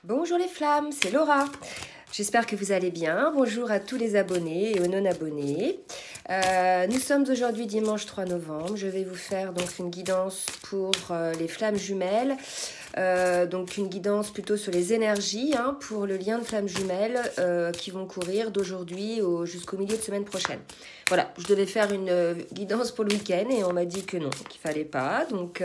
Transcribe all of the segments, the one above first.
Bonjour les flammes, c'est Laura. J'espère que vous allez bien. Bonjour à tous les abonnés et aux non-abonnés. Nous sommes aujourd'hui dimanche 3 novembre. Je vais vous faire donc une guidance pour les flammes jumelles. Donc une guidance plutôt sur les énergies pour le lien de flammes jumelles qui vont courir d'aujourd'hui jusqu'au milieu de semaine prochaine. Voilà, je devais faire une guidance pour le week-end et on m'a dit que non, qu'il fallait pas. Donc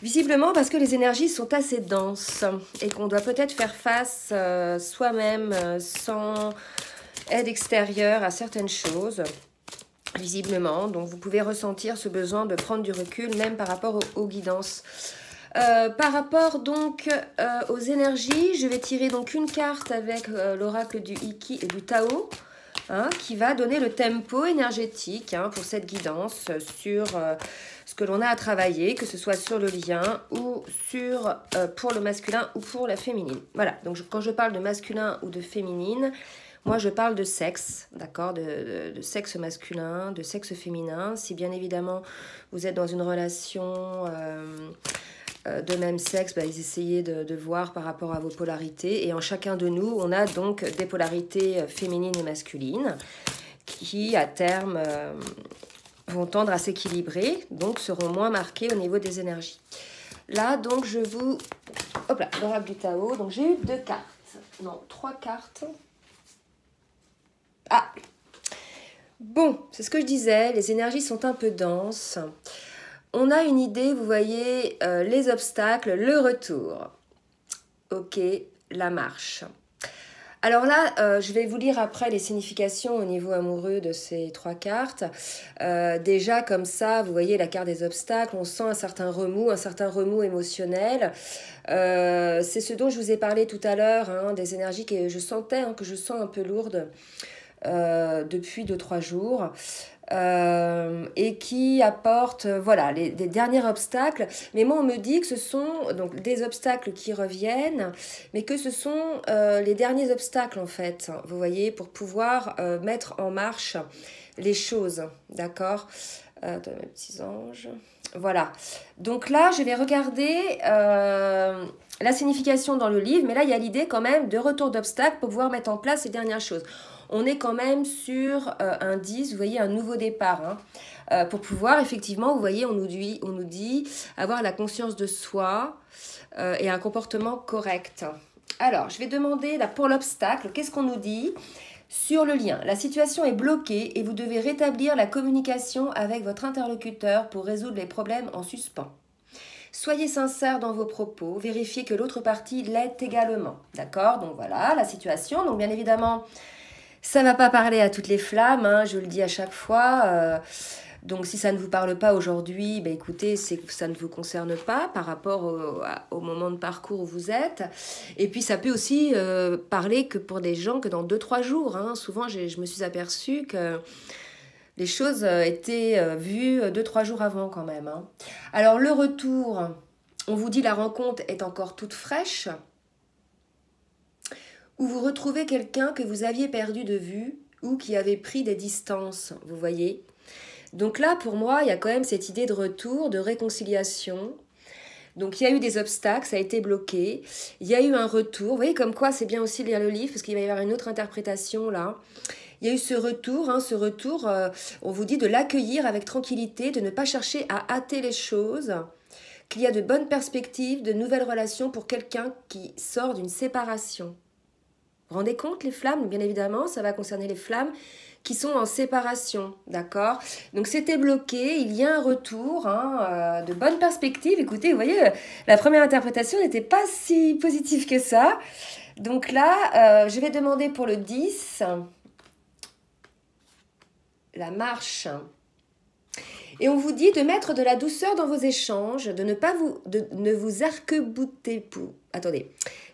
visiblement parce que les énergies sont assez denses et qu'on doit peut-être faire face soi-même sans aide extérieure à certaines choses. Visiblement, donc vous pouvez ressentir ce besoin de prendre du recul même par rapport aux guidances. Par rapport donc aux énergies, je vais tirer donc une carte avec l'oracle du Iki et du Tao, qui va donner le tempo énergétique pour cette guidance sur ce que l'on a à travailler, que ce soit sur le lien ou sur pour le masculin ou pour la féminine. Voilà, donc quand je parle de masculin ou de féminine, moi je parle de sexe, d'accord, de sexe masculin, de sexe féminin. Si bien évidemment vous êtes dans une relation de même sexe, essayez de voir par rapport à vos polarités. Et en chacun de nous, on a donc des polarités féminines et masculines qui, à terme, vont tendre à s'équilibrer, donc seront moins marquées au niveau des énergies. Là, donc, je vous... Hop là, l'oracle du Tao. Donc, j'ai eu 2 cartes. Non, 3 cartes. Ah! Bon, c'est ce que je disais, les énergies sont un peu denses. On a une idée, vous voyez, les obstacles, le retour. Ok, la marche. Alors là, je vais vous lire après les significations au niveau amoureux de ces 3 cartes. Déjà, comme ça, vous voyez la carte des obstacles, on sent un certain remous émotionnel. C'est ce dont je vous ai parlé tout à l'heure, des énergies que je sentais, que je sens un peu lourdes depuis 2-3 jours. Et qui apporte voilà des derniers obstacles, mais moi on me dit que ce sont donc des obstacles qui reviennent, mais que ce sont les derniers obstacles en fait, vous voyez, pour pouvoir mettre en marche les choses, d'accord. Attends, mes petits anges, voilà, donc là je vais regarder la signification dans le livre, mais là il y a l'idée quand même de retour d'obstacles pour pouvoir mettre en place ces dernières choses. On est quand même sur un 10, vous voyez, un nouveau départ. Pour pouvoir, effectivement, vous voyez, on nous dit avoir la conscience de soi et un comportement correct. Alors, je vais demander, là, pour l'obstacle, qu'est-ce qu'on nous dit sur le lien? La situation est bloquée et vous devez rétablir la communication avec votre interlocuteur pour résoudre les problèmes en suspens. Soyez sincère dans vos propos, vérifiez que l'autre partie l'est également. D'accord? Donc voilà, la situation. Donc bien évidemment... Ça ne va pas parler à toutes les flammes, je le dis à chaque fois. Donc si ça ne vous parle pas aujourd'hui, écoutez, c'est que ça ne vous concerne pas par rapport au moment de parcours où vous êtes. Et puis ça peut aussi parler que pour des gens que dans 2-3 jours. Souvent, je me suis aperçue que les choses étaient vues 2-3 jours avant quand même. Alors le retour, on vous dit la rencontre est encore toute fraîche. Ou vous retrouvez quelqu'un que vous aviez perdu de vue ou qui avait pris des distances, vous voyez. Donc là, pour moi, il y a quand même cette idée de retour, de réconciliation. Donc il y a eu des obstacles, ça a été bloqué. Il y a eu un retour. Vous voyez comme quoi c'est bien aussi de lire le livre parce qu'il va y avoir une autre interprétation là. Il y a eu ce retour, on vous dit de l'accueillir avec tranquillité, de ne pas chercher à hâter les choses, qu'il y a de bonnes perspectives, de nouvelles relations pour quelqu'un qui sort d'une séparation. Vous vous rendez compte, les flammes? Bien évidemment, ça va concerner les flammes qui sont en séparation, d'accord? Donc, c'était bloqué, il y a un retour, de bonnes perspectives. Écoutez, vous voyez, la première interprétation n'était pas si positive que ça. Donc là, je vais demander pour le 10, la marche. Et on vous dit de mettre de la douceur dans vos échanges, de ne vous arc-bouter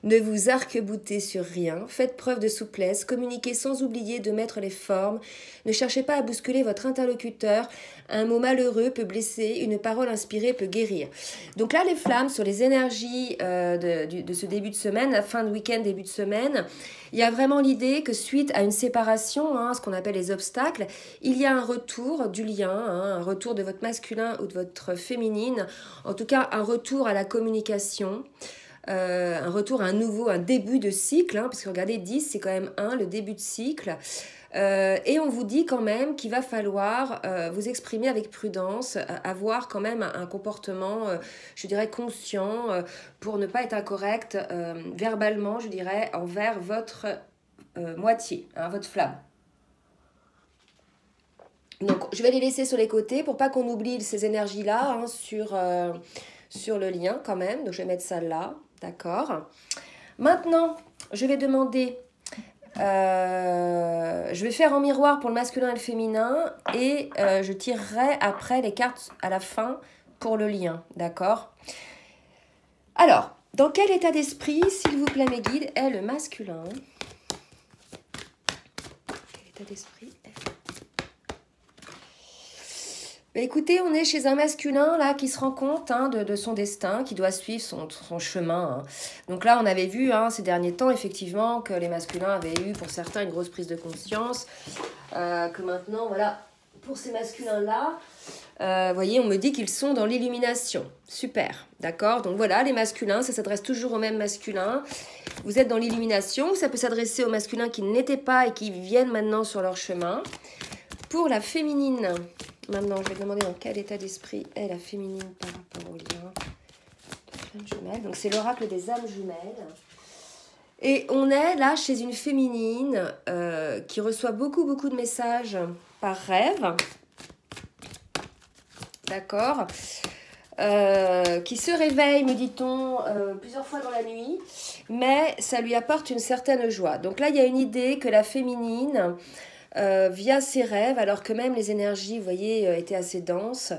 ne vous arc-bouter sur rien, faites preuve de souplesse, communiquez sans oublier de mettre les formes, ne cherchez pas à bousculer votre interlocuteur, un mot malheureux peut blesser, une parole inspirée peut guérir. Donc là, les flammes, sur les énergies de ce début de semaine, la fin de week-end, début de semaine, il y a vraiment l'idée que suite à une séparation, ce qu'on appelle les obstacles, il y a un retour du lien, un retour de votre masculin ou de votre féminine, en tout cas un retour à la communication, un retour à un nouveau, un début de cycle, hein, parce que regardez, 10, c'est quand même 1, le début de cycle. Et on vous dit quand même qu'il va falloir vous exprimer avec prudence, avoir quand même un comportement, je dirais, conscient, pour ne pas être incorrect verbalement, je dirais, envers votre moitié, hein, votre flamme. Donc, je vais les laisser sur les côtés pour pas qu'on oublie ces énergies-là, hein, sur le lien quand même. Donc, je vais mettre ça là, d'accord. Maintenant, je vais demander... je vais faire en miroir pour le masculin et le féminin et je tirerai après les cartes à la fin pour le lien, d'accord? Alors, dans quel état d'esprit, s'il vous plaît mes guides, est le masculin? Quel état d'esprit est... Bah, écoutez, on est chez un masculin là qui se rend compte, hein, de son destin, qui doit suivre son chemin, hein. Donc là, on avait vu, hein, ces derniers temps, effectivement, que les masculins avaient eu, pour certains, une grosse prise de conscience. Que maintenant, voilà, pour ces masculins-là, vous voyez, on me dit qu'ils sont dans l'illumination. Super, d'accord? Donc voilà, les masculins, ça s'adresse toujours aux mêmes masculins. Vous êtes dans l'illumination, ça peut s'adresser aux masculins qui n'étaient pas et qui viennent maintenant sur leur chemin. Pour la féminine... Maintenant, je vais demander dans quel état d'esprit est la féminine par rapport au lien de flamme jumelle. Donc, c'est l'oracle des âmes jumelles. Et on est là chez une féminine qui reçoit beaucoup de messages par rêve. D'accord. Qui se réveille, me dit-on, plusieurs fois dans la nuit. Mais ça lui apporte une certaine joie. Donc là, il y a une idée que la féminine... via ses rêves, alors que même les énergies, vous voyez, étaient assez denses.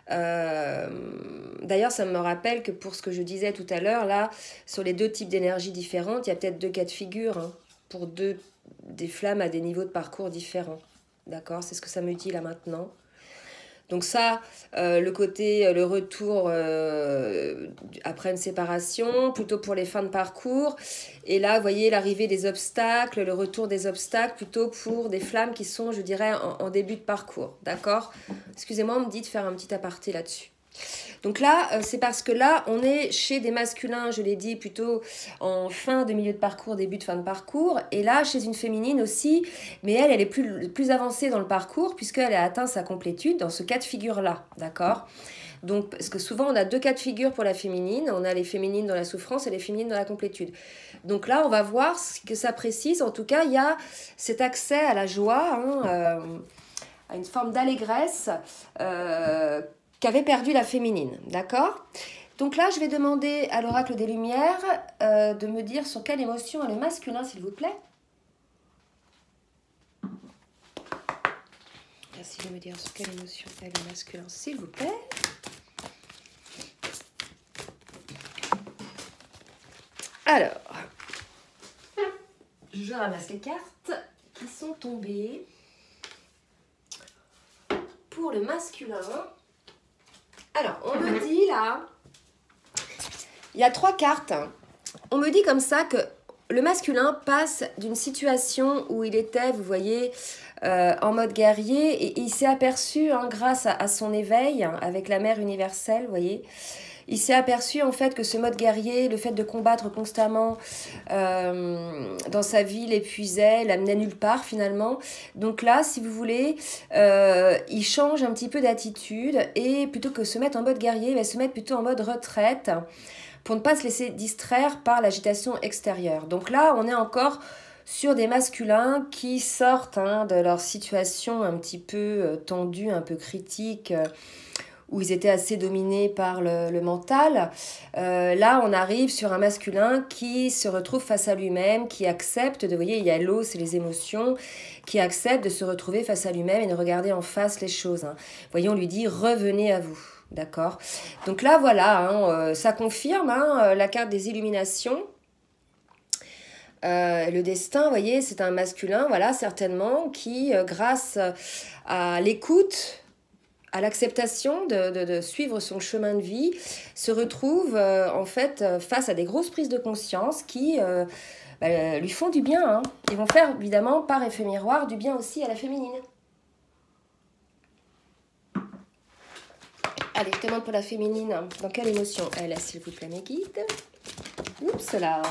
D'ailleurs, ça me rappelle que pour ce que je disais tout à l'heure, là, sur les deux types d'énergies différentes, il y a peut-être 2 cas de figure, hein, pour des flammes à des niveaux de parcours différents. D'accord? C'est ce que ça me dit là maintenant. Donc ça, le côté, le retour après une séparation, plutôt pour les fins de parcours. Et là, vous voyez l'arrivée des obstacles, le retour des obstacles, plutôt pour des flammes qui sont, je dirais, en début de parcours. D'accord? Excusez-moi, on me dit de faire un petit aparté là-dessus. Donc là, c'est parce que là, on est chez des masculins, je l'ai dit, plutôt en fin de milieu de parcours, début de fin de parcours. Et là, chez une féminine aussi, mais elle est plus avancée dans le parcours puisqu'elle a atteint sa complétude dans ce cas de figure-là, d'accord? Donc, parce que souvent, on a 2 cas de figure pour la féminine. On a les féminines dans la souffrance et les féminines dans la complétude. Donc là, on va voir ce que ça précise. En tout cas, il y a cet accès à la joie, hein, à une forme d'allégresse qu'avait perdu la féminine, d'accord? Donc là, je vais demander à l'oracle des Lumières de me dire sur quelle émotion est le masculin, s'il vous plaît. Merci de me dire sur quelle émotion est le masculin, s'il vous plaît. Alors, je ramasse les cartes qui sont tombées pour le masculin. Alors, on me dit là, il y a 3 cartes. On me dit comme ça que le masculin passe d'une situation où il était, vous voyez, en mode guerrier, et il s'est aperçu, hein, grâce à son éveil, hein, avec la mère universelle, vous voyez, il s'est aperçu en fait que ce mode guerrier, le fait de combattre constamment dans sa vie, l'épuisait, l'amenait nulle part finalement. Donc là, si vous voulez, il change un petit peu d'attitude et plutôt que se mettre en mode guerrier, il va se mettre plutôt en mode retraite pour ne pas se laisser distraire par l'agitation extérieure. Donc là, on est encore sur des masculins qui sortent, hein, de leur situation un petit peu tendue, un peu critique, où ils étaient assez dominés par le mental. Là, on arrive sur un masculin qui se retrouve face à lui-même, qui accepte de, vous voyez, il y a l'eau, c'est les émotions, qui accepte de se retrouver face à lui-même et de regarder en face les choses, hein. Vous voyez, on lui dit « revenez à vous ». D'accord? Donc là, voilà, hein, ça confirme, hein, la carte des illuminations. Le destin, vous voyez, c'est un masculin, voilà, certainement, qui, grâce à l'écoute, à l'acceptation de suivre son chemin de vie, se retrouve en fait face à des grosses prises de conscience qui lui font du bien, hein. Ils vont faire évidemment par effet miroir du bien aussi à la féminine. Allez, je demande pour la féminine, dans quelle émotion elle est, s'il vous plaît, mes guides? Oups là.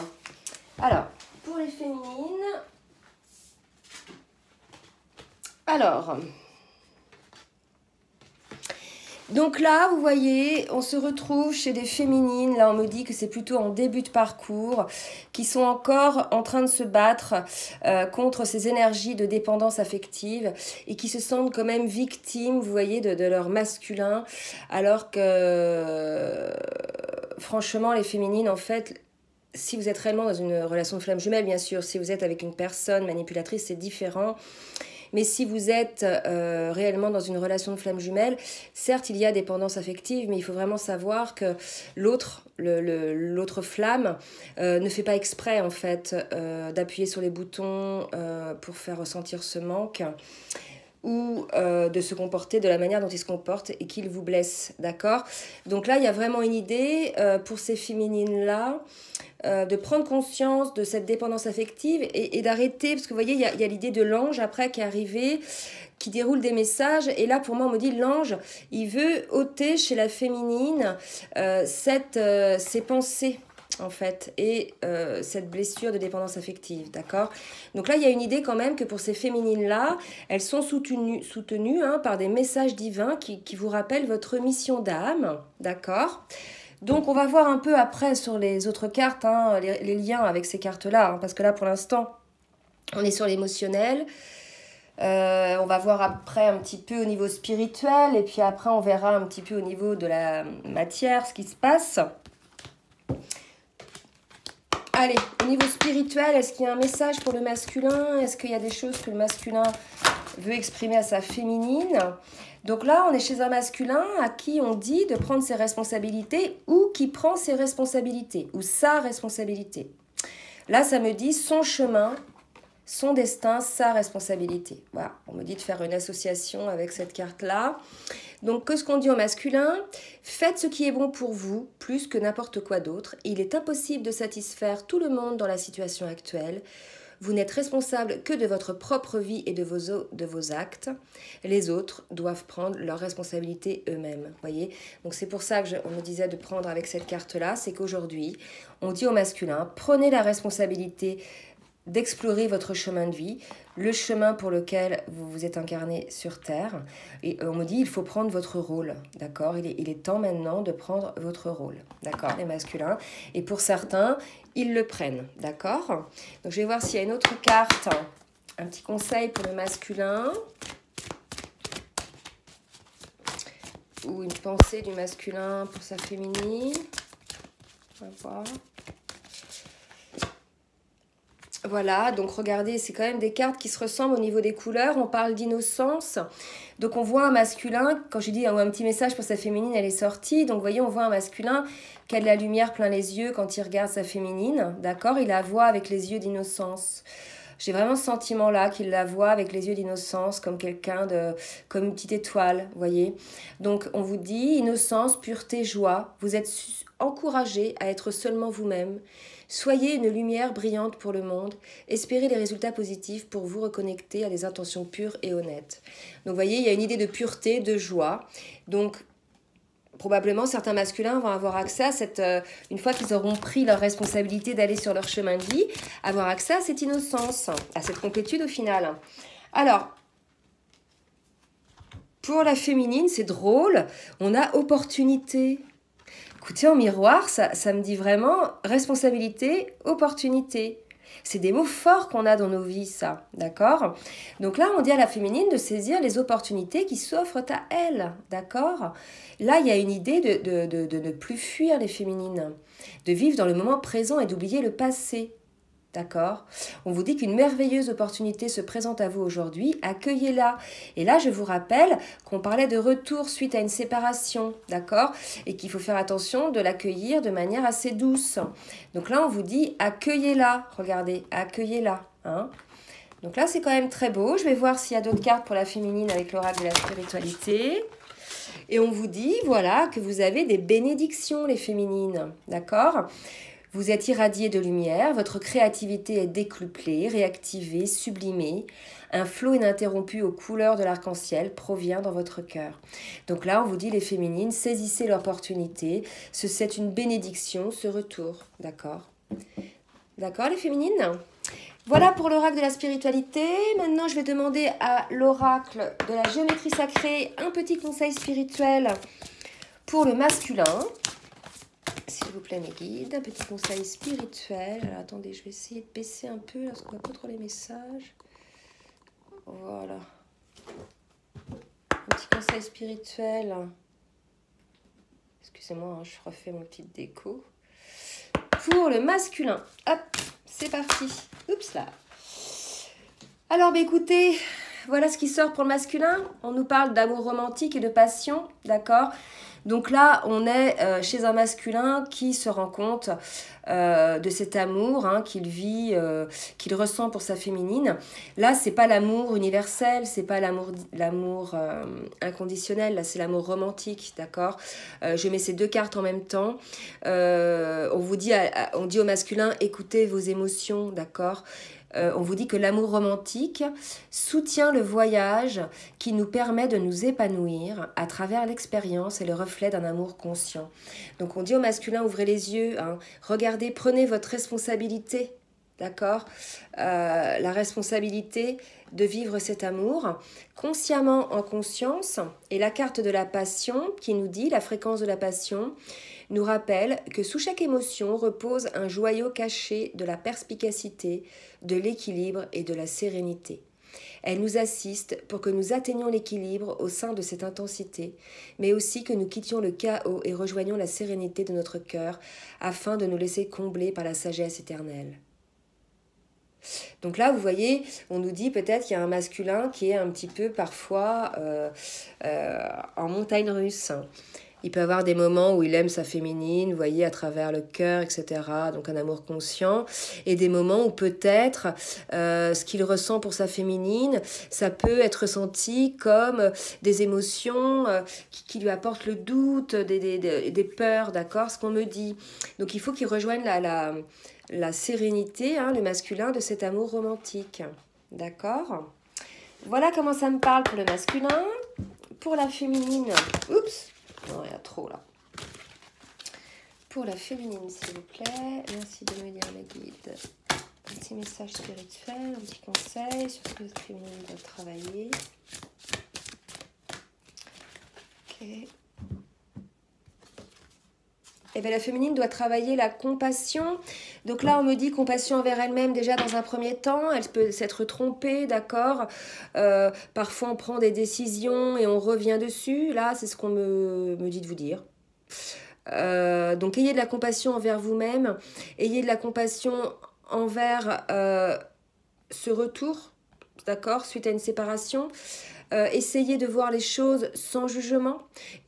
Alors, pour les féminines. Alors. Donc là, vous voyez, on se retrouve chez des féminines. Là, on me dit que c'est plutôt en début de parcours, qui sont encore en train de se battre contre ces énergies de dépendance affective et qui se sentent quand même victimes, vous voyez, de leur masculin. Alors que, franchement, les féminines, en fait, si vous êtes réellement dans une relation de flamme jumelle, bien sûr, si vous êtes avec une personne manipulatrice, c'est différent. Mais si vous êtes réellement dans une relation de flamme jumelle, certes, il y a dépendance affective, mais il faut vraiment savoir que l'autre flamme ne fait pas exprès, en fait, d'appuyer sur les boutons pour faire ressentir ce manque ou de se comporter de la manière dont il se comporte et qu'il vous blesse, d'accord? Donc là, il y a vraiment une idée pour ces féminines-là de prendre conscience de cette dépendance affective et d'arrêter, parce que vous voyez, il y a l'idée de l'ange après qui est arrivé, qui déroule des messages, et là pour moi on me dit l'ange, il veut ôter chez la féminine ces pensées en fait, et cette blessure de dépendance affective, d'accord? Donc là, il y a une idée quand même que pour ces féminines-là, elles sont soutenues par des messages divins qui vous rappellent votre mission d'âme, d'accord? Donc on va voir un peu après sur les autres cartes, les liens avec ces cartes-là, parce que là pour l'instant on est sur l'émotionnel. On va voir après un petit peu au niveau spirituel et puis après on verra un petit peu au niveau de la matière ce qui se passe. Allez, au niveau spirituel, est-ce qu'il y a un message pour le masculin? Est-ce qu'il y a des choses que le masculin veut exprimer à sa féminine? Donc là, on est chez un masculin à qui on dit de prendre ses responsabilités ou qui prend ses responsabilités ou sa responsabilité. Là, ça me dit son chemin, son destin, sa responsabilité. Voilà, on me dit de faire une association avec cette carte-là. Donc, qu'est-ce qu'on dit au masculin? Faites ce qui est bon pour vous, plus que n'importe quoi d'autre. Il est impossible de satisfaire tout le monde dans la situation actuelle. Vous n'êtes responsable que de votre propre vie et de vos actes. Les autres doivent prendre leurs responsabilités eux-mêmes. Voyez. Donc c'est pour ça qu'on me disait de prendre avec cette carte-là, c'est qu'aujourd'hui, on dit au masculin, prenez la responsabilité d'explorer votre chemin de vie, le chemin pour lequel vous vous êtes incarné sur Terre. Et on me dit, il faut prendre votre rôle, d'accord? Il est temps maintenant de prendre votre rôle, d'accord, les masculins. Et pour certains, ils le prennent, d'accord? Donc je vais voir s'il y a une autre carte, un petit conseil pour le masculin. Ou une pensée du masculin pour sa féminine. On va voir. Voilà, donc regardez, c'est quand même des cartes qui se ressemblent au niveau des couleurs. On parle d'innocence. Donc on voit un masculin, quand je dis un petit message pour sa féminine, elle est sortie. Donc vous voyez, on voit un masculin qui a de la lumière plein les yeux quand il regarde sa féminine. D'accord? Il la voit avec les yeux d'innocence. J'ai vraiment ce sentiment-là qu'il la voit avec les yeux d'innocence, comme comme une petite étoile, vous voyez. Donc on vous dit innocence, pureté, joie. Vous êtes encouragé à être seulement vous-même. Soyez une lumière brillante pour le monde. Espérez des résultats positifs pour vous reconnecter à des intentions pures et honnêtes. Donc vous voyez, il y a une idée de pureté, de joie. Donc probablement certains masculins vont avoir accès à une fois qu'ils auront pris leur responsabilité d'aller sur leur chemin de vie, avoir accès à cette innocence, à cette complétude au final. Alors, pour la féminine, c'est drôle, on a opportunité. Écoutez, en miroir, ça me dit vraiment responsabilité, opportunité. C'est des mots forts qu'on a dans nos vies, ça, d'accord? Donc là, on dit à la féminine de saisir les opportunités qui s'offrent à elle, d'accord? Là, il y a une idée de ne plus fuir les féminines, de vivre dans le moment présent et d'oublier le passé. D'accord? On vous dit qu'une merveilleuse opportunité se présente à vous aujourd'hui, accueillez-la. Et là, je vous rappelle qu'on parlait de retour suite à une séparation, d'accord? Et qu'il faut faire attention de l'accueillir de manière assez douce. Donc là, on vous dit accueillez-la. Regardez, accueillez-la. Hein? Donc là, c'est quand même très beau. Je vais voir s'il y a d'autres cartes pour la féminine avec l'oracle de la spiritualité. Et on vous dit, voilà, que vous avez des bénédictions, les féminines, d'accord? Vous êtes irradié de lumière, votre créativité est décuplée, réactivée, sublimée. Un flot ininterrompu aux couleurs de l'arc-en-ciel provient dans votre cœur. Donc là, on vous dit, les féminines, saisissez l'opportunité. C'est une bénédiction, ce retour, d'accord? D'accord, les féminines? Voilà pour l'oracle de la spiritualité. Maintenant, je vais demander à l'oracle de la géométrie sacrée un petit conseil spirituel pour le masculin. S'il vous plaît, mes guides, un petit conseil spirituel. Alors, attendez, je vais essayer de baisser un peu, parce qu'on va contrôler les messages. Voilà. Un petit conseil spirituel. Excusez-moi, hein, je refais mon petit déco. Pour le masculin. Hop, c'est parti. Oups là. Alors, bah, écoutez, voilà ce qui sort pour le masculin. On nous parle d'amour romantique et de passion, d'accord? Donc là, on est chez un masculin qui se rend compte de cet amour hein, qu'il vit, qu'il ressent pour sa féminine. Là, c'est pas l'amour universel, c'est pas l'amour inconditionnel, là, c'est l'amour romantique, d'accord? Je mets ces deux cartes en même temps. On dit au masculin, écoutez vos émotions, d'accord? On vous dit que l'amour romantique soutient le voyage qui nous permet de nous épanouir à travers l'expérience et le reflet d'un amour conscient. Donc on dit au masculin, ouvrez les yeux, hein, regardez, prenez votre responsabilité, d'accord, la responsabilité de vivre cet amour consciemment en conscience. Et la carte de la passion qui nous dit, la fréquence de la passion, nous rappelle que sous chaque émotion repose un joyau caché de la perspicacité, de l'équilibre et de la sérénité. Elle nous assiste pour que nous atteignions l'équilibre au sein de cette intensité, mais aussi que nous quittions le chaos et rejoignions la sérénité de notre cœur afin de nous laisser combler par la sagesse éternelle. Donc là, vous voyez, on nous dit peut-être qu'il y a un masculin qui est un petit peu parfois en montagne russe. Il peut avoir des moments où il aime sa féminine, vous voyez, à travers le cœur, etc. Donc un amour conscient. Et des moments où peut-être ce qu'il ressent pour sa féminine, ça peut être ressenti comme des émotions qui lui apportent le doute, des peurs, d'accord, ce qu'on me dit. Donc il faut qu'il rejoigne la sérénité, hein, le masculin, de cet amour romantique. D'accord? Voilà comment ça me parle pour le masculin. Pour la féminine, oups! Non, il y a trop là. Pour la féminine, s'il vous plaît. Merci de me dire, mes guides. Un petit message spirituel, un petit conseil sur ce que la féminine doit travailler. Ok. Eh bien, la féminine doit travailler la compassion. Donc là, on me dit compassion envers elle-même déjà dans un premier temps. Elle peut s'être trompée, d'accord. Parfois, on prend des décisions et on revient dessus. Là, c'est ce qu'on me dit de vous dire. Donc, ayez de la compassion envers vous-même. Ayez de la compassion envers ce retour, d'accord, suite à une séparation. Essayez de voir les choses sans jugement.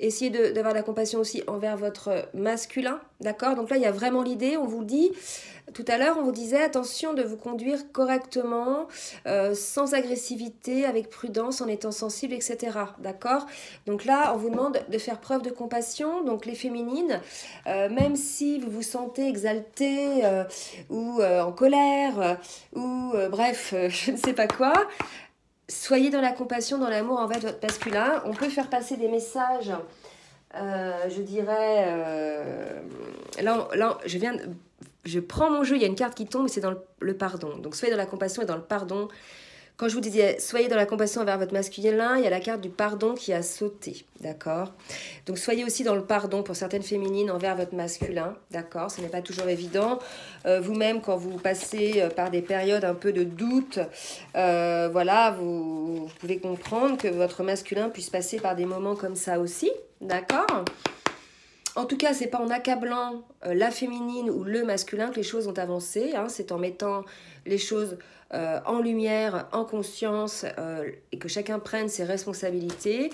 Essayez d'avoir de la compassion aussi envers votre masculin, d'accord? Donc là, il y a vraiment l'idée, on vous le dit. Tout à l'heure, on vous disait, attention de vous conduire correctement, sans agressivité, avec prudence, en étant sensible, etc. D'accord? Donc là, on vous demande de faire preuve de compassion. Donc les féminines, même si vous vous sentez exaltée ou en colère, ou bref, je ne sais pas quoi, soyez dans la compassion, dans l'amour envers votre masculin. On peut faire passer des messages, je dirais... là, je prends mon jeu, il y a une carte qui tombe et c'est dans le pardon. Donc soyez dans la compassion et dans le pardon. Quand je vous disais soyez dans la compassion envers votre masculin, il y a la carte du pardon qui a sauté, d'accord? Donc soyez aussi dans le pardon pour certaines féminines envers votre masculin, d'accord? Ce n'est pas toujours évident. Vous-même, quand vous passez par des périodes un peu de doute, voilà, vous pouvez comprendre que votre masculin puisse passer par des moments comme ça aussi, d'accord? En tout cas, c'est pas en accablant la féminine ou le masculin que les choses ont avancé, hein, c'est en mettant les choses en lumière, en conscience, et que chacun prenne ses responsabilités.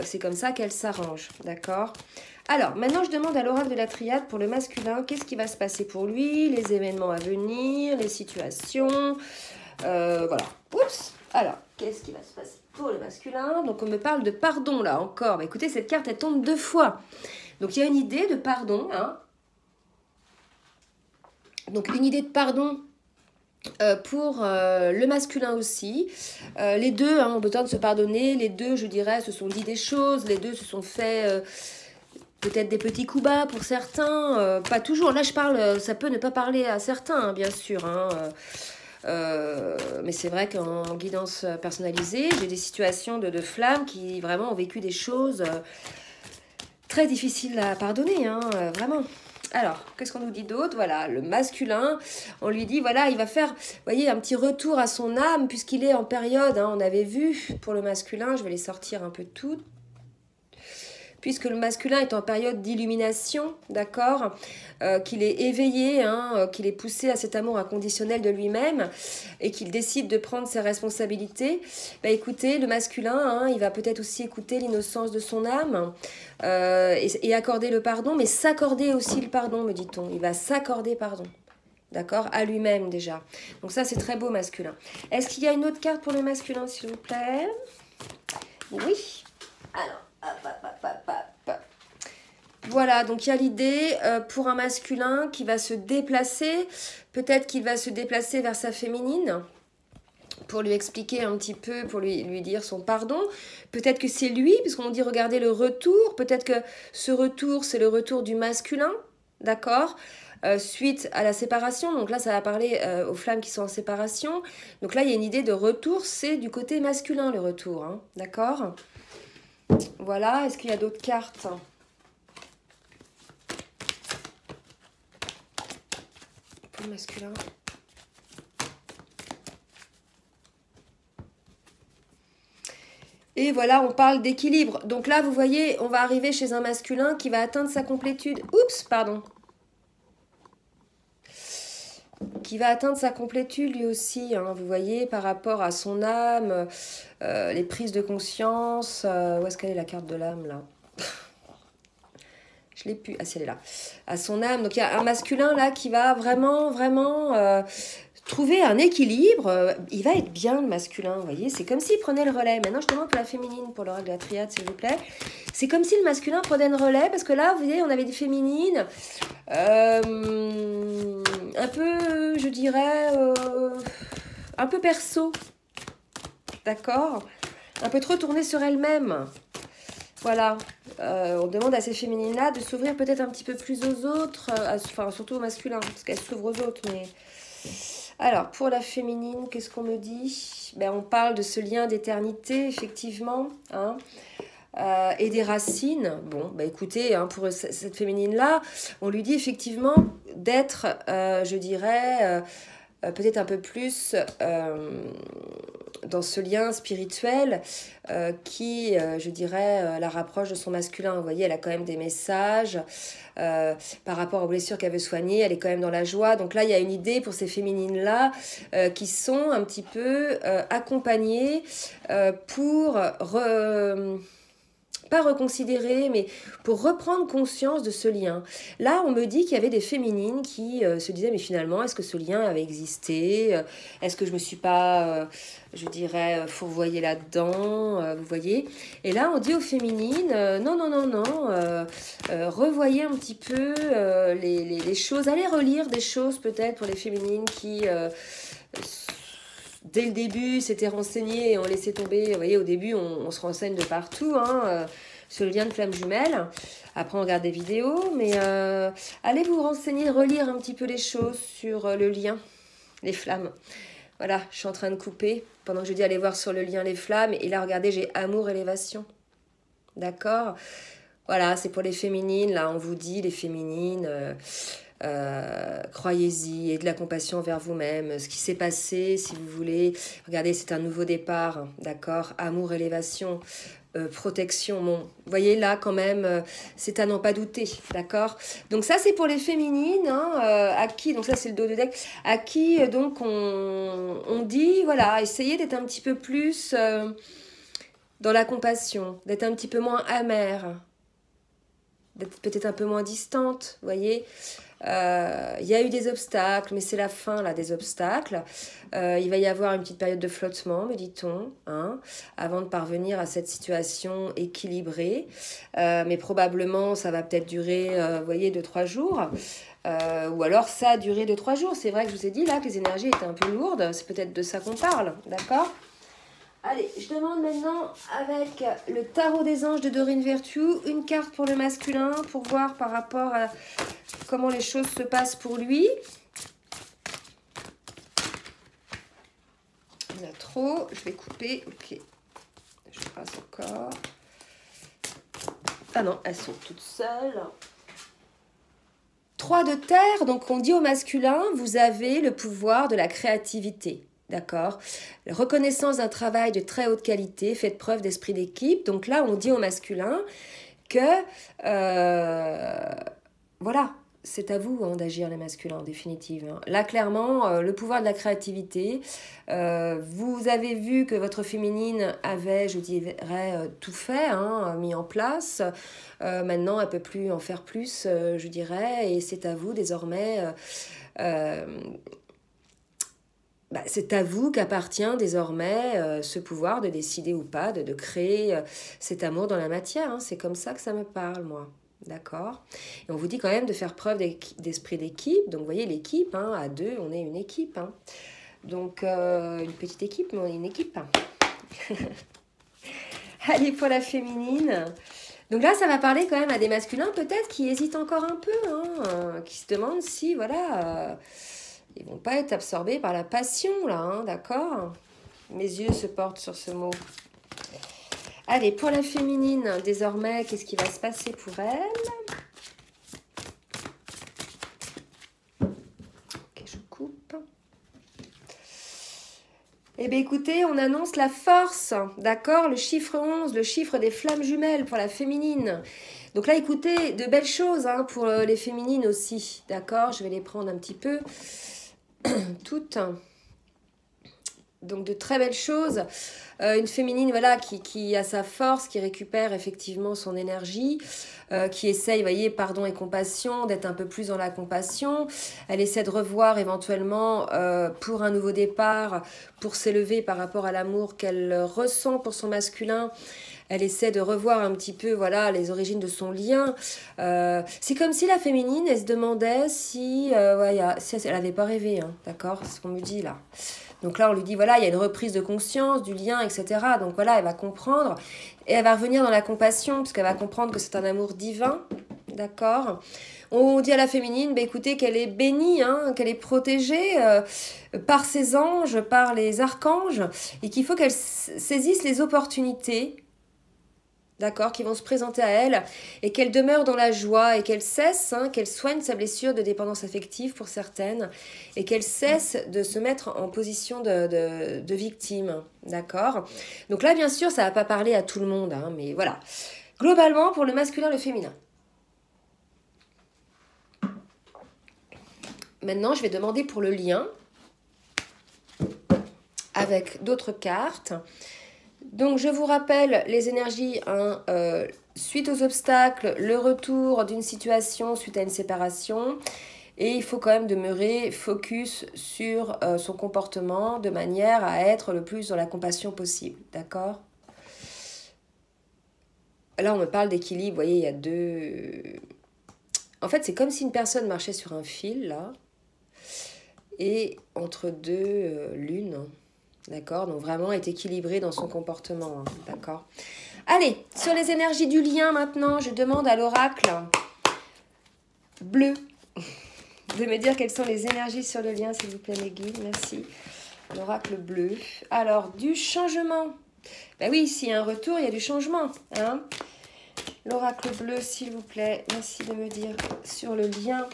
C'est comme ça qu'elles s'arrangent, d'accord? Alors, maintenant, je demande à l'oracle de la triade pour le masculin, qu'est-ce qui va se passer pour lui, les événements à venir, les situations, voilà. Oups! Alors, qu'est-ce qui va se passer pour le masculin? Donc, on me parle de pardon, là, encore. Bah, écoutez, cette carte, elle tombe 2 fois. Donc, il y a une idée de pardon, hein. Donc, une idée de pardon pour le masculin aussi. Les deux hein, ont besoin de se pardonner. Les deux, je dirais, se sont dit des choses. Les deux se sont fait peut-être des petits coups bas pour certains, pas toujours. Là, je parle, ça peut ne pas parler à certains, hein, bien sûr. Hein, mais c'est vrai qu'en guidance personnalisée, j'ai des situations de flammes qui vraiment ont vécu des choses très difficiles à pardonner, hein, vraiment. Alors, qu'est-ce qu'on nous dit d'autre? Voilà, le masculin, on lui dit, voilà, il va faire, vous voyez, un petit retour à son âme, puisqu'il est en période, hein, on avait vu pour le masculin, je vais les sortir un peu toutes, puisque le masculin est en période d'illumination, d'accord, qu'il est éveillé, hein, qu'il est poussé à cet amour inconditionnel de lui-même et qu'il décide de prendre ses responsabilités, bah, écoutez, le masculin, hein, il va peut-être aussi écouter l'innocence de son âme et accorder le pardon, mais s'accorder aussi le pardon, me dit-on. Il va s'accorder pardon. D'accord, à lui-même déjà. Donc ça, c'est très beau masculin. Est-ce qu'il y a une autre carte pour le masculin, s'il vous plaît? Oui. Alors, voilà, donc il y a l'idée pour un masculin qui va se déplacer, peut-être qu'il va se déplacer vers sa féminine pour lui expliquer un petit peu, pour lui dire son pardon. Peut-être que c'est lui, puisqu'on dit regardez le retour, peut-être que ce retour, c'est le retour du masculin, d'accord, suite à la séparation. Donc là, ça va parler aux flammes qui sont en séparation. Donc là, il y a une idée de retour, c'est du côté masculin le retour, hein, d'accord. Voilà, est-ce qu'il y a d'autres cartes? Pour le masculin. Et voilà, on parle d'équilibre. Donc là, vous voyez, on va arriver chez un masculin qui va atteindre sa complétude. Oups, pardon. Qui va atteindre sa complétude lui aussi, hein, vous voyez, par rapport à son âme, les prises de conscience. Où est-ce qu'elle est la carte de l'âme, là? Je l'ai plus. Ah, si, elle est là. À son âme. Donc, il y a un masculin, là, qui va vraiment, vraiment trouver un équilibre. Il va être bien, le masculin, vous voyez. C'est comme s'il prenait le relais. Maintenant, je demande pour la féminine, pour le règle de la triade, s'il vous plaît. C'est comme si le masculin prenait le relais, parce que là, vous voyez, on avait des féminines. Un peu, je dirais, un peu perso. D'accord? Un peu trop tournée sur elle-même. Voilà, on demande à ces féminines-là de s'ouvrir peut-être un petit peu plus aux autres, enfin surtout aux masculins, parce qu'elles s'ouvrent aux autres. Mais alors, pour la féminine, qu'est-ce qu'on me dit? Ben, on parle de ce lien d'éternité, effectivement, hein, et des racines. Bon, ben écoutez, hein, pour cette féminine-là, on lui dit effectivement d'être, je dirais, peut-être un peu plus dans ce lien spirituel qui, je dirais, la rapproche de son masculin. Vous voyez, elle a quand même des messages par rapport aux blessures qu'elle veut soigner. Elle est quand même dans la joie. Donc là, il y a une idée pour ces féminines-là qui sont un petit peu accompagnées pour pas reconsidérer, mais pour reprendre conscience de ce lien. Là, on me dit qu'il y avait des féminines qui se disaient, mais finalement, est-ce que ce lien avait existé? Est-ce que je me suis pas, je dirais, fourvoyée là-dedans? Vous voyez? Et là, on dit aux féminines, non, non, non, non, revoyez un petit peu les choses, allez relire des choses peut-être pour les féminines qui... dès le début, s'étaient renseignés et ont laissé tomber. Vous voyez, au début, on se renseigne de partout hein, sur le lien de flammes jumelles. Après, on regarde des vidéos. Mais allez vous renseigner, relire un petit peu les choses sur le lien, les flammes. Voilà, je suis en train de couper pendant que je dis allez voir sur le lien les flammes. Et là, regardez, j'ai amour, élévation. D'accord? Voilà, c'est pour les féminines. Là, on vous dit, les féminines... croyez-y et de la compassion envers vous-même. Ce qui s'est passé, si vous voulez, regardez, c'est un nouveau départ, d'accord, amour, élévation, protection. Bon, vous voyez là quand même, c'est à n'en pas douter, d'accord. Donc ça c'est pour les féminines, hein, à qui, donc ça c'est le dos de deck, à qui donc on dit voilà, essayez d'être un petit peu plus dans la compassion, d'être un petit peu moins amère, d'être peut-être un peu moins distante, vous voyez. Il y a eu des obstacles, mais c'est la fin là des obstacles. Il va y avoir une petite période de flottement, me dit-on, hein, avant de parvenir à cette situation équilibrée. Mais probablement, ça va peut-être durer, vous voyez, 2-3 jours. Ou alors ça a duré 2-3 jours. C'est vrai que je vous ai dit là que les énergies étaient un peu lourdes. C'est peut-être de ça qu'on parle, d'accord ? Allez, je demande maintenant avec le tarot des anges de Dorine Virtue, une carte pour le masculin pour voir par rapport à comment les choses se passent pour lui. Il y en a trop, je vais couper, ok. Je passe encore. Ah non, elles sont toutes seules. 3 de terre, donc on dit au masculin, vous avez le pouvoir de la créativité. D'accord. La reconnaissance d'un travail de très haute qualité, faites preuve d'esprit d'équipe. Donc là, on dit au masculin que, voilà, c'est à vous d'agir les masculins, en définitive. Hein. Là, clairement, le pouvoir de la créativité. Vous avez vu que votre féminine avait, je dirais, tout fait, hein, mis en place. Maintenant, elle ne peut plus en faire plus, je dirais. Et c'est à vous, désormais... c'est à vous qu'appartient désormais ce pouvoir de décider ou pas, de créer cet amour dans la matière. Hein. C'est comme ça que ça me parle, moi. D'accord. Et on vous dit quand même de faire preuve d'esprit d'équipe. Donc, vous voyez, l'équipe, hein, à 2, on est une équipe. Hein. Donc, une petite équipe, mais on est une équipe. Hein. Allez, pour la féminine. Donc là, ça va parler quand même à des masculins, peut-être, qui hésitent encore un peu, hein, qui se demandent si, voilà... ils vont pas être absorbés par la passion, là, hein, d'accord? Mes yeux se portent sur ce mot. Allez, pour la féminine, désormais, qu'est-ce qui va se passer pour elle? Ok, je coupe. Eh bien, écoutez, on annonce la force, d'accord? Le chiffre 11, le chiffre des flammes jumelles pour la féminine. Donc là, écoutez, de belles choses hein, pour les féminines aussi, d'accord? Je vais les prendre un petit peu. Toutes. Donc de très belles choses. Une féminine voilà, qui a sa force, qui récupère effectivement son énergie, qui essaye, vous voyez, pardon et compassion, d'être un peu plus dans la compassion. Elle essaie de revoir éventuellement pour un nouveau départ, pour s'élever par rapport à l'amour qu'elle ressent pour son masculin. Elle essaie de revoir un petit peu voilà, les origines de son lien. C'est comme si la féminine, elle se demandait si, si elle n'avait pas rêvé, hein, d'accord? C'est ce qu'on me dit là. Donc là, on lui dit, voilà, il y a une reprise de conscience, du lien, etc. Donc voilà, elle va comprendre. Et elle va revenir dans la compassion, parce qu'elle va comprendre que c'est un amour divin, d'accord? On dit à la féminine, bah, écoutez, qu'elle est bénie, hein, qu'elle est protégée par ses anges, par les archanges, et qu'il faut qu'elle saisisse les opportunités, d'accord, qui vont se présenter à elle, et qu'elle demeure dans la joie, et qu'elle cesse, hein, qu'elle soigne sa blessure de dépendance affective pour certaines, et qu'elle cesse de se mettre en position de victime, d'accord. Donc là, bien sûr, ça ne va pas parler à tout le monde, hein, mais voilà. Globalement, pour le masculin, le féminin. Maintenant, je vais demander pour le lien, avec d'autres cartes. Donc, je vous rappelle les énergies, hein, suite aux obstacles, le retour d'une situation suite à une séparation. Et il faut quand même demeurer focus sur son comportement de manière à être le plus dans la compassion possible. D'accord? Là, on me parle d'équilibre. Vous voyez, il y a deux... En fait, c'est comme si une personne marchait sur un fil, là. Et entre deux lunes... D'accord, donc vraiment être équilibré dans son comportement, hein, d'accord. Allez, sur les énergies du lien maintenant, je demande à l'oracle bleu de me dire quelles sont les énergies sur le lien, s'il vous plaît, mes guides, merci. L'oracle bleu. Alors, du changement. Ben oui, s'il y a un retour, il y a du changement, hein. L'oracle bleu, s'il vous plaît, merci de me dire sur le lien.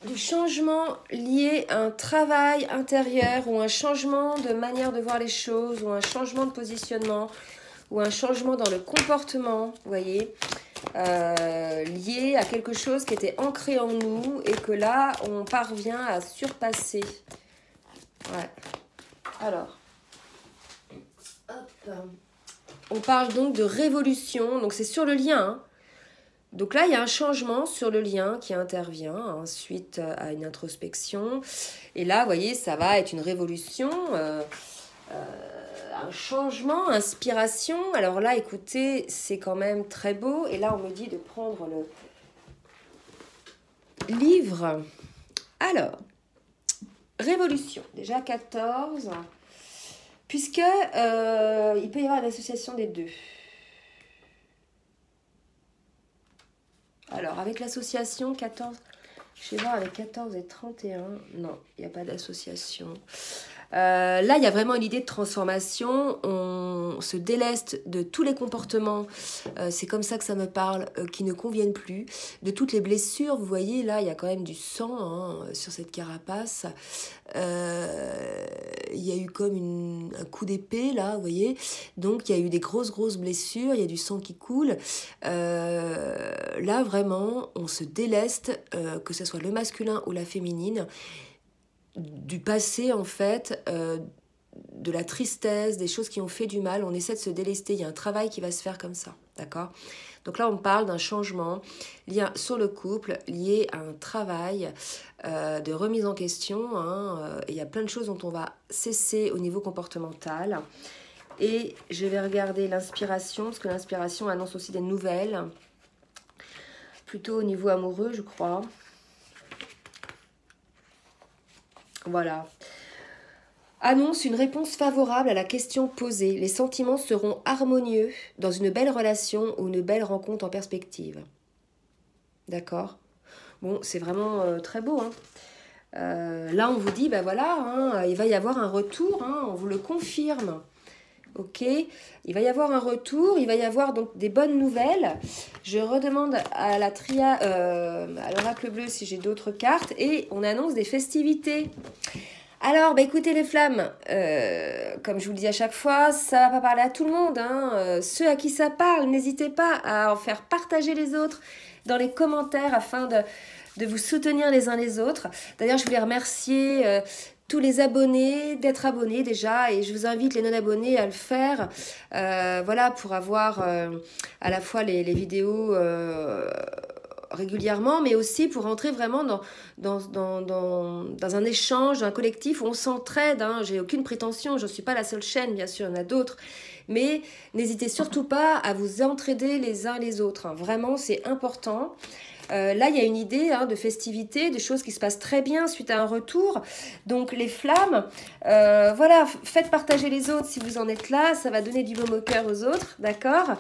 Du changement lié à un travail intérieur ou un changement de manière de voir les choses ou un changement de positionnement ou un changement dans le comportement, vous voyez, lié à quelque chose qui était ancré en nous et que là, on parvient à surpasser. Ouais. Alors, hop. On parle donc de révolution, donc c'est sur le lien, hein. Donc là, il y a un changement sur le lien qui intervient hein, suite à une introspection. Et là, vous voyez, ça va être une révolution, un changement, inspiration. Alors là, écoutez, c'est quand même très beau. Et là, on me dit de prendre le livre. Alors, révolution, déjà 14. puisque il peut y avoir une association des deux. Alors, avec l'association 14, je vais voir avec 14 et 31, non, il n'y a pas d'association. Là, il y a vraiment une idée de transformation. On se déleste de tous les comportements, c'est comme ça que ça me parle, qui ne conviennent plus. De toutes les blessures, vous voyez, là, il y a quand même du sang hein, sur cette carapace. Il y a eu comme un coup d'épée, là, vous voyez. Donc, il y a eu des grosses blessures, il y a du sang qui coule. Là, vraiment, on se déleste, que ce soit le masculin ou la féminine, du passé en fait, de la tristesse, des choses qui ont fait du mal, on essaie de se délester, il y a un travail qui va se faire comme ça, d'accord? Donc là on parle d'un changement lié sur le couple, lié à un travail de remise en question, hein, et il y a plein de choses dont on va cesser au niveau comportemental. Et je vais regarder l'inspiration, parce que l'inspiration annonce aussi des nouvelles, plutôt au niveau amoureux je crois. Voilà. Annonce une réponse favorable à la question posée. Les sentiments seront harmonieux dans une belle relation ou une belle rencontre en perspective. D'accord? Bon, c'est vraiment très beau. Hein. Là, on vous dit, ben voilà, hein, il va y avoir un retour, hein, on vous le confirme. Ok, il va y avoir un retour, il va y avoir donc des bonnes nouvelles. Je redemande à la à l'oracle bleu si j'ai d'autres cartes et on annonce des festivités. Alors, bah écoutez les flammes, comme je vous le dis à chaque fois, ça va pas parler à tout le monde. Hein. Ceux à qui ça parle, n'hésitez pas à en faire partager les autres dans les commentaires afin de vous soutenir les uns les autres. D'ailleurs, je voulais remercier tous les abonnés d'être abonnés déjà et je vous invite les non-abonnés à le faire. Voilà, pour avoir à la fois les vidéos régulièrement, mais aussi pour entrer vraiment dans un échange, un collectif où on s'entraide. Hein. J'ai aucune prétention, je ne suis pas la seule chaîne, bien sûr, il y en a d'autres. Mais n'hésitez surtout pas à vous entraider les uns les autres. Hein. Vraiment, c'est important. Là, il y a une idée hein, de festivité, de choses qui se passent très bien suite à un retour. Donc, les flammes, voilà, faites partager les autres si vous en êtes là. Ça va donner du baume au cœur aux autres, d'accord?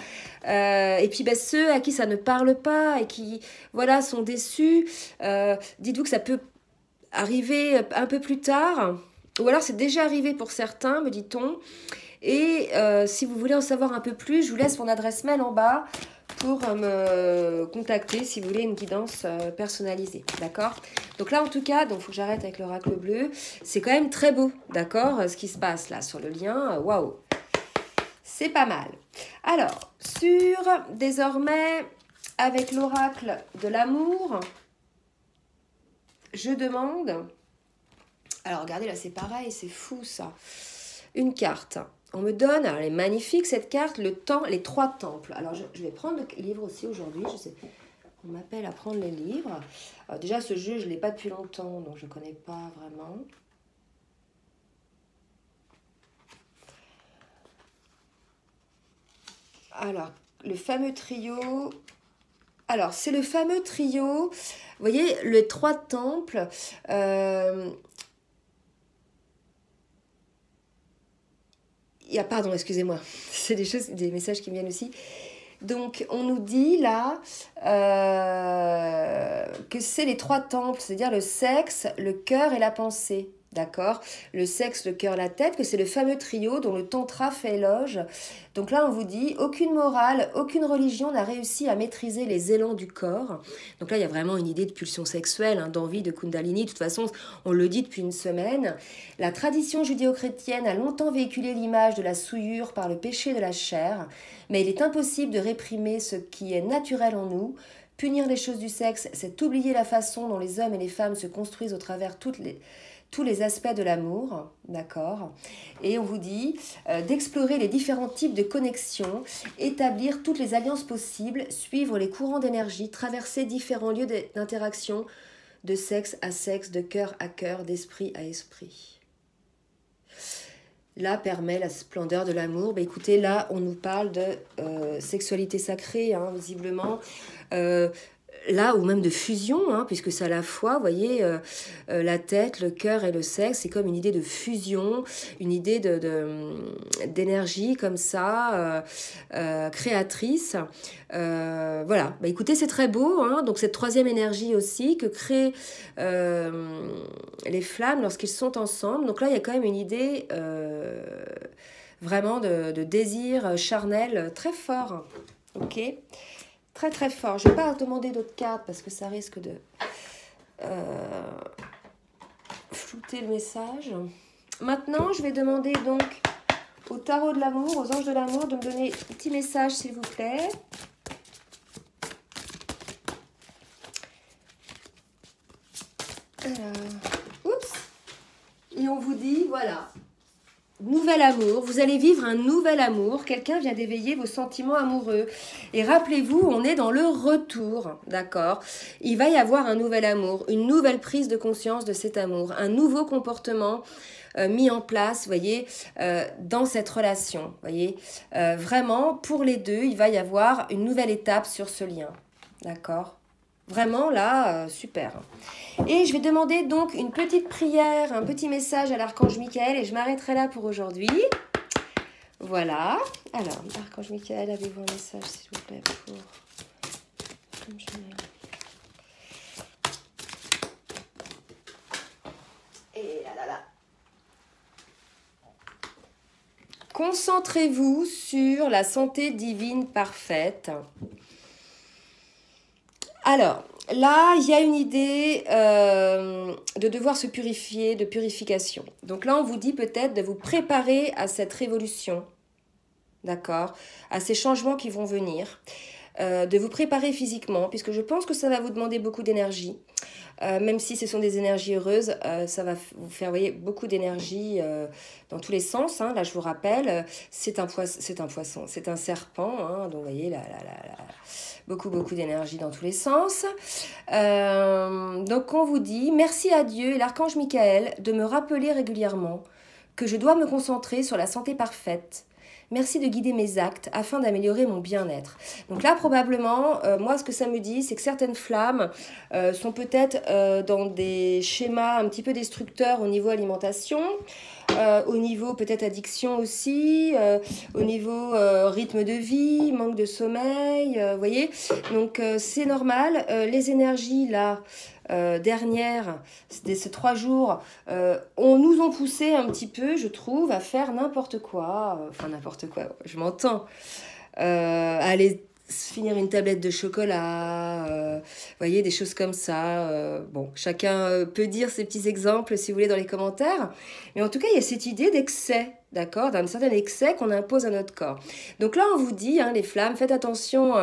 Et puis, ben, ceux à qui ça ne parle pas et qui, voilà, sont déçus, dites-vous que ça peut arriver un peu plus tard. Ou alors, c'est déjà arrivé pour certains, me dit-on. Et si vous voulez en savoir un peu plus, je vous laisse mon adresse mail en bas pour me contacter si vous voulez une guidance personnalisée, d'accord? Donc là, en tout cas, il faut que j'arrête avec l'oracle bleu. C'est quand même très beau, d'accord? Ce qui se passe là sur le lien, waouh! C'est pas mal. Alors, désormais, avec l'oracle de l'amour, je demande... Alors, regardez, là, c'est pareil, c'est fou, ça. Une carte. On me donne, alors elle est magnifique cette carte, les 3 temples. Alors je vais prendre le livre aussi aujourd'hui, je sais, on m'appelle à prendre les livres. Alors, déjà ce jeu je ne l'ai pas depuis longtemps, donc je ne connais pas vraiment. Alors, le fameux trio... Alors, c'est le fameux trio, vous voyez, les 3 temples... Pardon, excusez-moi, c'est des messages qui me viennent aussi. Donc, on nous dit là que c'est les 3 temples, c'est-à-dire le sexe, le cœur et la pensée. D'accord? Le sexe, le cœur, la tête, que c'est le fameux trio dont le tantra fait éloge. Donc là, on vous dit, aucune morale, aucune religion n'a réussi à maîtriser les élans du corps. Donc là, il y a vraiment une idée de pulsion sexuelle, hein, d'envie, de kundalini. De toute façon, on le dit depuis une semaine. La tradition judéo-chrétienne a longtemps véhiculé l'image de la souillure par le péché de la chair, mais il est impossible de réprimer ce qui est naturel en nous. Punir les choses du sexe, c'est oublier la façon dont les hommes et les femmes se construisent au travers tous les aspects de l'amour, d'accord? Et on vous dit d'explorer les différents types de connexions, établir toutes les alliances possibles, suivre les courants d'énergie, traverser différents lieux d'interaction, de sexe à sexe, de cœur à cœur, d'esprit à esprit. Là permet la splendeur de l'amour. Écoutez, là, on nous parle de sexualité sacrée, hein, visiblement. là, ou même de fusion, hein, puisque c'est à la fois, vous voyez, la tête, le cœur et le sexe, c'est comme une idée de fusion, une idée d'énergie comme ça, créatrice. Voilà, bah, écoutez, c'est très beau, hein, donc cette troisième énergie aussi que créent les flammes lorsqu'ils sont ensemble. Donc là, il y a quand même une idée vraiment de désir charnel très fort, ok ? Très très fort. Je ne vais pas demander d'autres cartes parce que ça risque de flouter le message. Maintenant, je vais demander donc au tarot de l'amour, aux anges de l'amour, de me donner un petit message s'il vous plaît. Alors, oups. Et on vous dit, voilà. Nouvel amour, vous allez vivre un nouvel amour, quelqu'un vient d'éveiller vos sentiments amoureux. Et rappelez-vous, on est dans le retour, d'accord? Il va y avoir un nouvel amour, une nouvelle prise de conscience de cet amour, un nouveau comportement mis en place, vous voyez, dans cette relation, vous voyez. Vraiment, pour les deux, il va y avoir une nouvelle étape sur ce lien, d'accord? Vraiment, là, super. Et je vais demander donc une petite prière, un petit message à l'archange Michael et je m'arrêterai là pour aujourd'hui. Voilà. Alors, l'archange Michael, avez-vous un message, s'il vous plaît, pour... Et là, là, là. Concentrez-vous sur la santé divine parfaite. Alors, là, il y a une idée de devoir se purifier, de purification. Donc là, on vous dit peut-être de vous préparer à cette révolution, d'accord, à ces changements qui vont venir, de vous préparer physiquement, puisque je pense que ça va vous demander beaucoup d'énergie. Même si ce sont des énergies heureuses, ça va vous faire, voyez, beaucoup d'énergie dans tous les sens. Hein. Là, je vous rappelle, c'est un poisson, c'est un serpent. Hein. Donc, vous voyez, là, beaucoup d'énergie dans tous les sens. Donc, on vous dit, merci à Dieu et l'archange Michael de me rappeler régulièrement que je dois me concentrer sur la santé parfaite. Merci de guider mes actes afin d'améliorer mon bien-être. Donc là, probablement, moi, ce que ça me dit, c'est que certaines flammes sont peut-être dans des schémas un petit peu destructeurs au niveau alimentation, au niveau peut-être addiction aussi, au niveau rythme de vie, manque de sommeil, vous voyez. Donc, c'est normal. Les énergies, là... dernière, ces 3 jours, nous ont poussé un petit peu, je trouve, à faire n'importe quoi, enfin n'importe quoi, je m'entends, aller finir une tablette de chocolat, vous voyez, des choses comme ça. Bon, chacun peut dire ses petits exemples si vous voulez dans les commentaires, mais en tout cas, il y a cette idée d'excès. D'accord, d'un certain excès qu'on impose à notre corps. Donc là, on vous dit, hein, les flammes, faites attention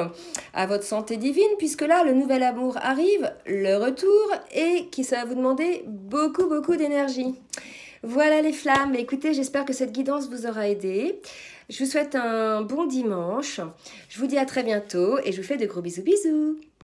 à votre santé divine, puisque là, le nouvel amour arrive, le retour, et qui ça va vous demander beaucoup d'énergie. Voilà les flammes, écoutez, j'espère que cette guidance vous aura aidé. Je vous souhaite un bon dimanche. Je vous dis à très bientôt et je vous fais de gros bisous.